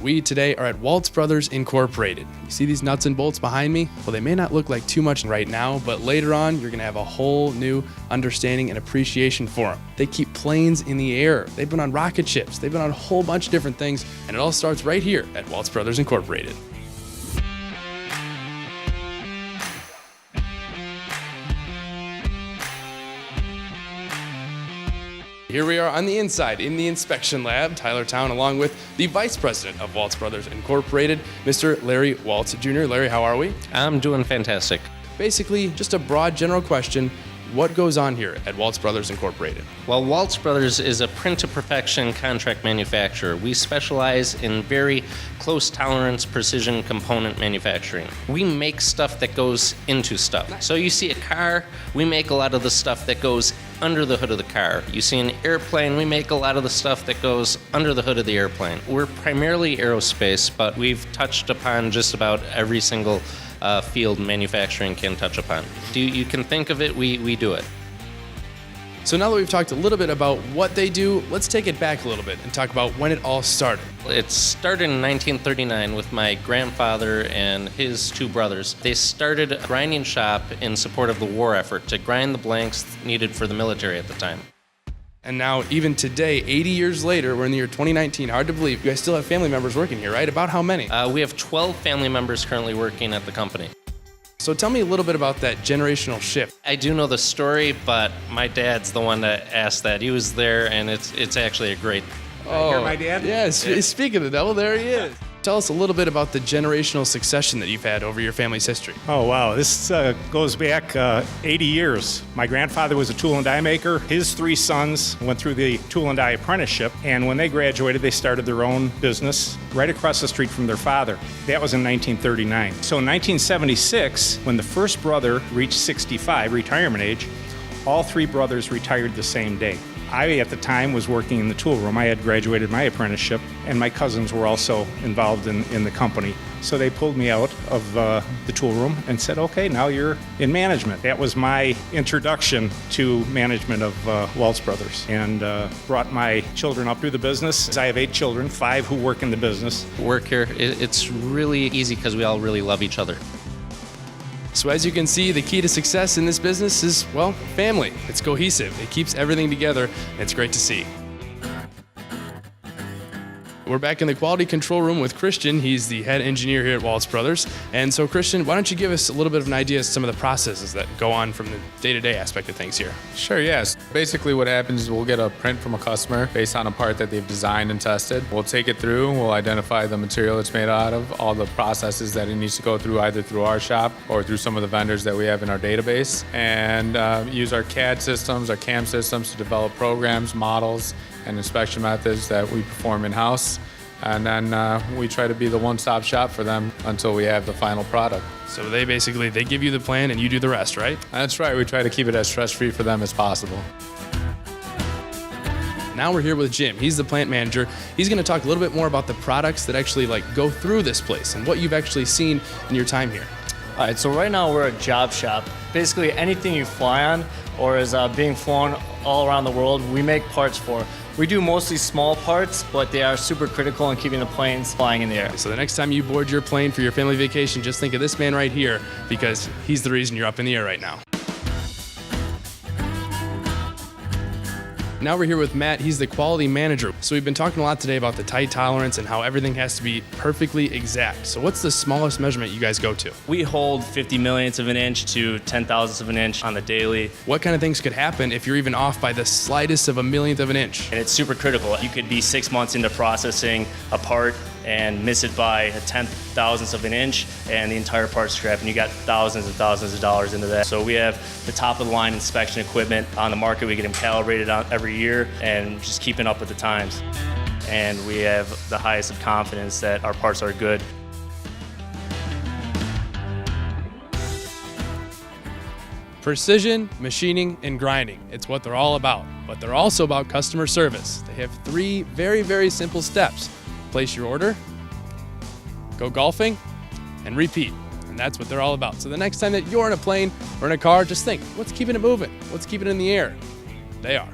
We today are at Waltz Brothers Incorporated. You see these nuts and bolts behind me? Well, they may not look like too much right now, but later on, you're gonna have a whole new understanding and appreciation for them. They keep planes in the air. They've been on rocket ships. They've been on a whole bunch of different things, and it all starts right here at Waltz Brothers Incorporated. Here we are on the inside in the inspection lab, Tylertown, along with the Vice President of Waltz Brothers Incorporated, Mr. Larry Waltz Jr. Larry, how are we? I'm doing fantastic. Basically, just a broad general question. What goes on here at Waltz Brothers Incorporated? Well, Waltz Brothers is a print-to-perfection contract manufacturer. We specialize in very close tolerance, precision component manufacturing. We make stuff that goes into stuff. So you see a car, we make a lot of the stuff that goes under the hood of the car. You see an airplane, we make a lot of the stuff that goes under the hood of the airplane. We're primarily aerospace, but we've touched upon just about every single field manufacturing can touch upon. You can think of it, we do it. So now that we've talked a little bit about what they do, let's take it back a little bit and talk about when it all started. It started in 1939 with my grandfather and his two brothers. They started a grinding shop in support of the war effort to grind the blanks needed for the military at the time. And now, even today, 80 years later, we're in the year 2019, hard to believe, you guys still have family members working here, right? About how many? We have 12 family members currently working at the company. So tell me a little bit about that generational shift. I do know the story, but my dad's the one that asked that. He was there, and it's actually a great... Oh, my dad? Yes, yeah. Speaking of the devil, there he is. Tell us a little bit about the generational succession that you've had over your family's history. Oh, wow. This goes back 80 years. My grandfather was a tool and die maker. His three sons went through the tool and die apprenticeship, and when they graduated, they started their own business right across the street from their father. That was in 1939. So in 1976, when the first brother reached 65, retirement age, all three brothers retired the same day. I, at the time, was working in the tool room. I had graduated my apprenticeship, and my cousins were also involved in the company. So they pulled me out of the tool room and said, okay, now you're in management. That was my introduction to management of Waltz Brothers, and brought my children up through the business. I have 8 children, 5 who work in the business. Work here, it's really easy because we all really love each other. So as you can see, the key to success in this business is, well, family. It's cohesive. It keeps everything together, and it's great to see. We're back in the quality control room with Christian. He's the head engineer here at Waltz Brothers. And so, Christian, why don't you give us a little bit of an idea of some of the processes that go on from the day-to-day aspect of things here? Sure, yes. Basically what happens is we'll get a print from a customer based on a part that they've designed and tested. We'll take it through, we'll identify the material it's made out of, all the processes that it needs to go through, either through our shop or through some of the vendors that we have in our database, and use our CAD systems, our CAM systems to develop programs, models, and inspection methods that we perform in-house. And then we try to be the one-stop shop for them until we have the final product. So they give you the plan and you do the rest, right? That's right. We try to keep it as stress-free for them as possible. Now we're here with Jim. He's the plant manager. He's going to talk a little bit more about the products that actually go through this place and what you've actually seen in your time here. All right, so right now we're a job shop. Basically anything you fly on or is being flown all around the world, we make parts for. We do mostly small parts, but they are super critical in keeping the planes flying in the air. So the next time you board your plane for your family vacation, just think of this man right here, because he's the reason you're up in the air right now. Now we're here with Matt. He's the quality manager. So we've been talking a lot today about the tight tolerance and how everything has to be perfectly exact. So what's the smallest measurement you guys go to? We hold 50 millionths of an inch to 10 thousandths of an inch on the daily. What kind of things could happen if you're even off by the slightest of a millionth of an inch? And it's super critical. You could be 6 months into processing a part and miss it by a 10,000th of an inch, and the entire part's scrap, and you got thousands and thousands of dollars into that. So we have the top of the line inspection equipment on the market. We get them calibrated out every year and just keeping up with the times. And we have the highest of confidence that our parts are good. Precision, machining, and grinding. It's what they're all about. But they're also about customer service. They have 3 very, very simple steps. Place your order, go golfing, and repeat. And that's what they're all about. So the next time that you're in a plane or in a car, just think, what's keeping it moving? What's keeping it in the air? They are.